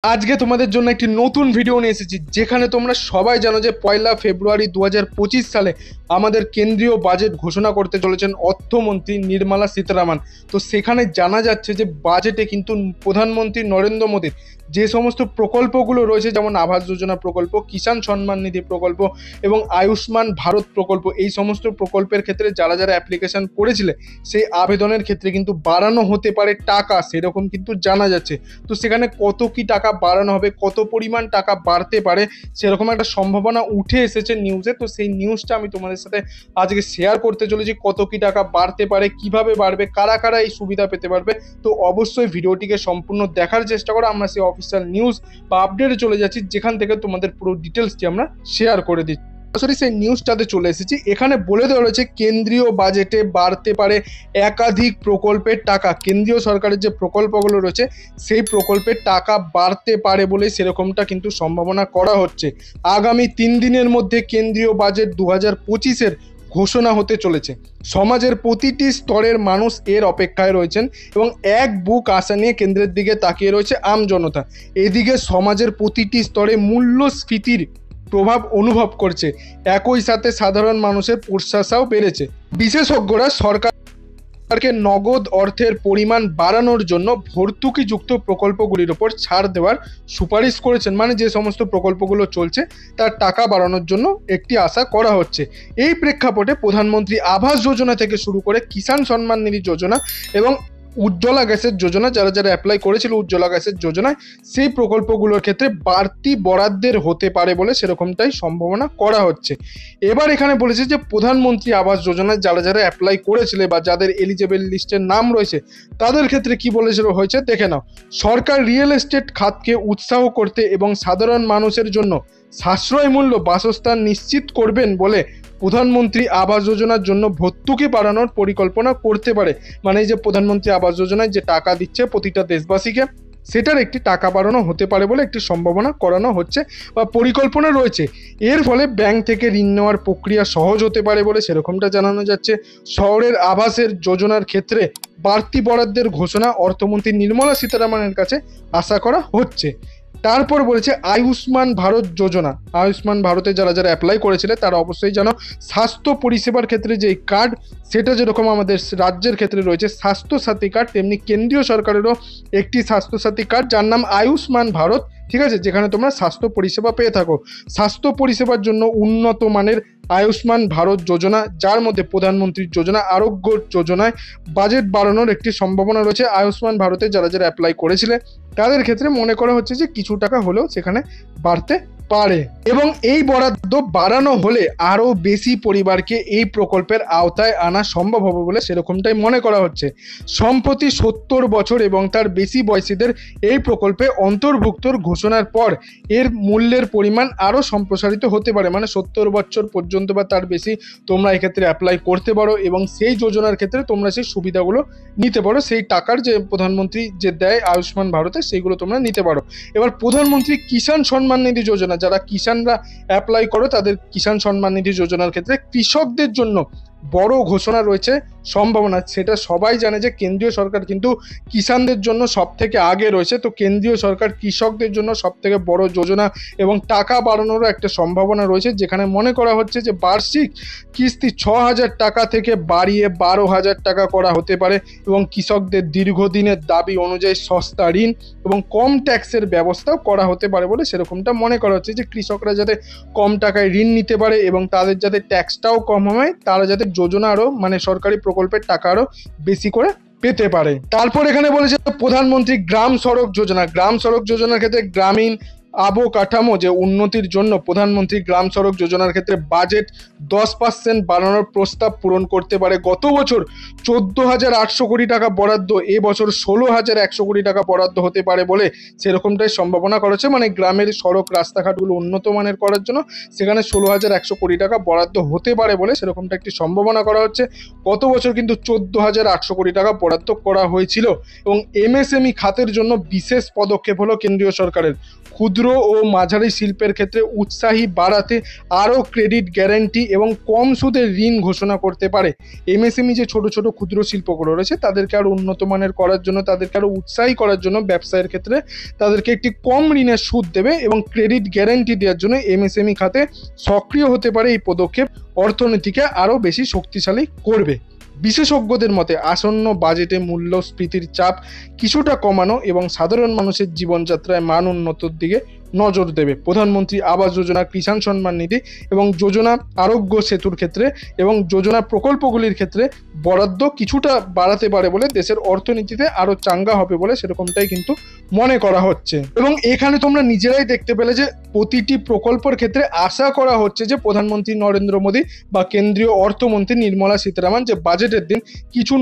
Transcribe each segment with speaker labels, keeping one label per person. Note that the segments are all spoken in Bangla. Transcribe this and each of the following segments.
Speaker 1: আজকে তোমাদের জন্য একটি নতুন ভিডিও নিয়ে এসেছি, যেখানে তোমরা সবাই জানো যে 1 ফেব্রুয়ারি 2025 সালে আমাদের কেন্দ্রীয় বাজেট ঘোষণা করতে চলেছেন অর্থমন্ত্রী নির্মলা সীতারামন। তো সেখানে জানা যাচ্ছে যে বাজেটে কিন্তু প্রধানমন্ত্রী নরেন্দ্র মোদীর যে সমস্ত প্রকল্পগুলো রয়েছে, যেমন আবাস যোজনা প্রকল্প, কিষাণ সম্মান নিধি প্রকল্প এবং আয়ুষ্মান ভারত প্রকল্প, এই সমস্ত প্রকল্পের ক্ষেত্রে যারা যারা অ্যাপ্লিকেশন করেছিলে সেই আবেদনের ক্ষেত্রে কিন্তু বাড়ানো হতে পারে টাকা, সেরকম কিন্তু জানা যাচ্ছে। তো সেখানে কত কি টাকা বাড়ানো হবে, কত পরিমাণ টাকা বাড়তে পারে, সেরকম একটা সম্ভাবনা উঠে এসেছে নিউজে। তো সেই নিউজটা আমি তোমাদের সাথে আজকে শেয়ার করতে চলেছি। কত কি টাকা বাড়তে পারে, কিভাবে বাড়বে, কারা কারা এই সুবিধা পেতে পারবে। তো অবশ্যই ভিডিওটিকে সম্পূর্ণ দেখার চেষ্টা করো। আমরা সেই অফিসিয়াল নিউজ বা আপডেটে চলে যাচ্ছি, যেখান থেকে তোমাদের পুরো ডিটেলসটি আমরা শেয়ার করে দিচ্ছি। সরাসরি সেই নিউজটাতে চলে এসেছি। এখানে বলে দেওয়া রয়েছে কেন্দ্রীয় বাজেটে বাড়তে পারে একাধিক প্রকল্পের টাকা। কেন্দ্রীয় সরকারের যে প্রকল্পগুলো রয়েছে সেই প্রকল্পের টাকা বাড়তে পারে বলে সেরকমটা কিন্তু সম্ভাবনা করা হচ্ছে। আগামী 3 দিনের মধ্যে কেন্দ্রীয় বাজেট 2025-এর ঘোষণা হতে চলেছে। সমাজের প্রতিটি স্তরের মানুষ এর অপেক্ষায় রয়েছেন এবং এক বুক আশা নিয়ে কেন্দ্রের দিকে তাকিয়ে রয়েছে আম জনতা। এদিকে সমাজের প্রতিটি স্তরে মূল্যস্ফীতির প্রভাব অনুভব করছে, একই সাথে সাধারণ মানুষের প্রত্যাশাও বেড়েছে। বিশেষজ্ঞরা সরকারকে নগদ অর্থের পরিমাণ বাড়ানোর জন্য ভর্তুকিযুক্ত প্রকল্পগুলির উপর ছাড় দেওয়ার সুপারিশ করেছেন। মানে যে সমস্ত প্রকল্পগুলো চলছে তার টাকা বাড়ানোর জন্য একটি আশা করা হচ্ছে। এই প্রেক্ষাপটে প্রধানমন্ত্রী আবাস যোজনা থেকে শুরু করে কিষাণ সম্মান নিধি যোজনা এবং উজ্জ্বলা গ্যাসের যোজনা, যারা যারা অ্যাপ্লাই করেছিল উজ্জ্বলা গ্যাসের যোজনায়, সেই প্রকল্পগুলোর ক্ষেত্রে বাড়তি বরাদ্দের হতে পারে বলে সেরকমটাই সম্ভাবনা করা হচ্ছে। এবার এখানে বলেছে যে প্রধানমন্ত্রী আবাস যোজনায় যারা যারা অ্যাপ্লাই করেছিল বা যাদের এলিজেবল লিস্টের নাম রয়েছে তাদের ক্ষেত্রে কি বলেছিল হয়েছে দেখে নাও। সরকার রিয়েল এস্টেট খাতকে উৎসাহ করতে এবং সাধারণ মানুষের জন্য সাশ্রয় মূল্য বাসস্থান নিশ্চিত করবেন বলে প্রধানমন্ত্রী আবাস যোজনার জন্য ভর্তুকি বাড়ানোর পরিকল্পনা করতে পারে। মানে এই যে প্রধানমন্ত্রী আবাস যোজনায় যে টাকা দিচ্ছে প্রতিটা দেশবাসীকে, সেটার একটি টাকা বাড়ানো হতে পারে বলে একটি সম্ভাবনা করানো হচ্ছে বা পরিকল্পনা রয়েছে। এর ফলে ব্যাংক থেকে ঋণ নেওয়ার প্রক্রিয়া সহজ হতে পারে বলে সেরকমটা জানানো যাচ্ছে। শহরের আবাসের যোজনার ক্ষেত্রে বাড়তি বরাদ্দের ঘোষণা অর্থমন্ত্রী নির্মলা সীতারামনের কাছে আশা করা হচ্ছে। তারপর বলেছে আয়ুষ্মান ভারত যোজনা। আয়ুষ্মান ভারতে যারা যারা অ্যাপ্লাই করেছিল তারা অবশ্যই জানো, স্বাস্থ্য পরিষেবার ক্ষেত্রে যে কার্ড, সেটা যেরকম আমাদের রাজ্যের ক্ষেত্রে রয়েছে স্বাস্থ্যসাথী কার্ড, তেমনি কেন্দ্রীয় সরকারেরও একটি স্বাস্থ্যসাথী কার্ড যার নাম আয়ুষ্মান ভারত, ঠিক আছে, যেখানে তোমরা স্বাস্থ্য পরিষেবা পেয়ে থাকো। স্বাস্থ্য পরিষেবার জন্য উন্নত মানের আয়ুষ্মান ভারত যোজনা, যার মধ্যে প্রধানমন্ত্রীর যোজনা, আরোগ্য যোজনায় বাজেট বাড়ানোর একটি সম্ভাবনা রয়েছে। আয়ুষ্মান ভারতে যারা যারা অ্যাপ্লাই করেছিলে তাদের ক্ষেত্রে মনে করা হচ্ছে যে কিছু টাকা হলেও সেখানে বাড়তে পারে এবং এই বরাদ্দ বাড়ানো হলে আরও বেশি পরিবারকে এই প্রকল্পের আওতায় আনা সম্ভব হবে বলে সেরকমটাই মনে করা হচ্ছে। সম্প্রতি 70 বছর এবং তার বেশি বয়সীদের এই প্রকল্পে অন্তর্ভুক্তর ঘোষণার পর এর মূল্যের পরিমাণ আরও সম্প্রসারিত হতে পারে। মানে 70 বছর পর্যন্ত বা তার বেশি তোমরা এক্ষেত্রে অ্যাপ্লাই করতে পারো এবং সেই যোজনার ক্ষেত্রে তোমরা সেই সুবিধাগুলো নিতে পারো। সেই টাকার যে প্রধানমন্ত্রী যে দেয় আয়ুষ্মান ভারতে, সেইগুলো তোমরা নিতে পারো। এবার প্রধানমন্ত্রী কিষাণ সম্মান নিধি যোজনা, যারা কিষাণরা অ্যাপ্লাই করো তাদের কিষাণ সম্মান নিধি যোজনার ক্ষেত্রে কৃষকদের জন্য বড় ঘোষণা রয়েছে, সম্ভাবনা। সেটা সবাই জানে যে কেন্দ্রীয় সরকার কিন্তু কিষাণদের জন্য সব থেকে আগে রয়েছে। তো কেন্দ্রীয় সরকার কৃষকদের জন্য সব থেকে বড় যোজনা এবং টাকা বাড়ানোরও একটা সম্ভাবনা রয়েছে, যেখানে মনে করা হচ্ছে যে বার্ষিক কিস্তি 6,000 টাকা থেকে বাড়িয়ে 12,000 টাকা করা হতে পারে এবং কৃষকদের দীর্ঘদিনের দাবি অনুযায়ী সস্তা ঋণ এবং কম ট্যাক্সের ব্যবস্থাও করা হতে পারে বলে সেরকমটা মনে করা হচ্ছে, যে কৃষকরা যাতে কম টাকায় ঋণ নিতে পারে এবং তাদের যাতে ট্যাক্সটাও কম হয়, তারা যাতে যোজনা আরও মানে সরকারি প্রকল্পের টাকা আরও বেশি করে পেতে পারে। তারপর এখানে বলেছে প্রধানমন্ত্রী গ্রাম সড়ক যোজনা। গ্রাম সড়ক যোজনার ক্ষেত্রে গ্রামীণ অবকাঠামো যে উন্নতির জন্য প্রধানমন্ত্রী গ্রাম সড়ক যোজনার ক্ষেত্রে বাজেট 10% বাড়ানোর প্রস্তাব পূরণ করতে পারে। গত বছর 14,800 কোটি টাকা বরাদ্দ, এবছর 16,100 কোটি টাকা বরাদ্দ হতে পারে বলে সেরকমটাই সম্ভাবনা করেছে। মানে গ্রামের সড়ক রাস্তাঘাটগুলো উন্নত মানের করার জন্য সেখানে 16,100 কোটি টাকা বরাদ্দ হতে পারে বলে সেরকমটা একটি সম্ভাবনা করা হচ্ছে। গত বছর কিন্তু 14,800 কোটি টাকা বরাদ্দ করা হয়েছিল। এবং এমএসএমই খাতের জন্য বিশেষ পদক্ষেপ হলো কেন্দ্রীয় সরকারের। ক্ষুদ্র ক্ষুদ্র ও মাঝারি শিল্পের ক্ষেত্রে উৎসাহী বাড়াতে আরও ক্রেডিট গ্যারান্টি এবং কম সুদের ঋণ ঘোষণা করতে পারে। এমএসএমই যে ছোট ছোট ক্ষুদ্র শিল্পগুলো রয়েছে তাদেরকে আরও উন্নত মানের করার জন্য, তাদেরকে আরও উৎসাহী করার জন্য ব্যবসায়ের ক্ষেত্রে তাদেরকে একটি কম ঋণের সুদ দেবে এবং ক্রেডিট গ্যারান্টি দেওয়ার জন্য এমএসএমই খাতে সক্রিয় হতে পারে এই পদক্ষেপ অর্থনীতিকে আরও বেশি শক্তিশালী করবে। বিশেষজ্ঞদের মতে আসন্ন বাজেটে মূল্যস্ফীতির চাপ কিছুটা কমানো এবং সাধারণ মানুষের জীবনযাত্রায় মান উন্নতির দিকে নজর দেবে। প্রধানমন্ত্রী আবাস যোজনা, কিষাণ সম্মান নিধি এবং যোজনা আরোগ্য সেতুর ক্ষেত্রে এবং যোজনা প্রকল্পগুলির ক্ষেত্রে বরাদ্দ কিছুটা বাড়াতে পারে বলে দেশের অর্থনীতিতে আরো চাঙ্গা হবে বলে সেরকমটাই কিন্তু মনে করা হচ্ছে। এবং এখানে তোমরা নিজেরাই দেখতে পেলে যে প্রতিটি প্রকল্পের ক্ষেত্রে আশা করা হচ্ছে যে প্রধানমন্ত্রী নরেন্দ্র মোদী বা কেন্দ্রীয় অর্থমন্ত্রী নির্মলা সীতারামন যে বাজেটের দিন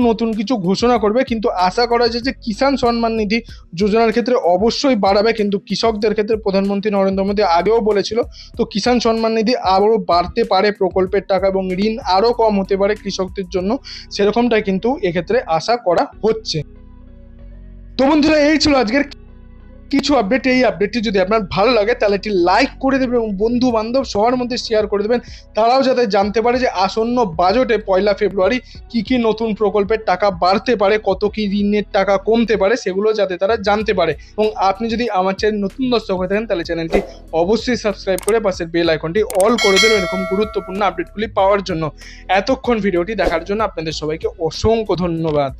Speaker 1: নতুন কিছু ঘোষণা করবে, কিন্তু আশা করা যায় যে কিষাণ সম্মান নিধি যোজনার ক্ষেত্রে অবশ্যই বাড়াবে, কিন্তু কৃষকদের ক্ষেত্রে প্রধানমন্ত্রী নরেন্দ্র মোদী আগেও বলেছিল তো কিষাণ সম্মান নিধি আরও বাড়তে পারে, প্রকল্পের টাকা এবং ঋণ আরও কম হতে পারে কৃষকদের জন্য, সেরকমটাই কিন্তু এক্ষেত্রে আশা করা হচ্ছে। তো বন্ধুরা, এই ছিল আজকের কিছু আপডেট। এই আপডেটটি যদি আপনার ভালো লাগে তাহলে একটি লাইক করে দেবেন এবং বন্ধু বান্ধব সবার মধ্যে শেয়ার করে দেবেন, তারাও যাতে জানতে পারে যে আসন্ন বাজেটে 1 ফেব্রুয়ারি কি কি নতুন প্রকল্পের টাকা বাড়তে পারে, কত কি ঋণের টাকা কমতে পারে, সেগুলো যাতে তারা জানতে পারে। এবং আপনি যদি আমার চ্যানেল নতুন দর্শক হয়ে থাকেন তাহলে চ্যানেলটি অবশ্যই সাবস্ক্রাইব করে পাশের বেল আইকনটি অল করে দেবেন এরকম গুরুত্বপূর্ণ আপডেটগুলি পাওয়ার জন্য। এতক্ষণ ভিডিওটি দেখার জন্য আপনাদের সবাইকে অসংখ্য ধন্যবাদ।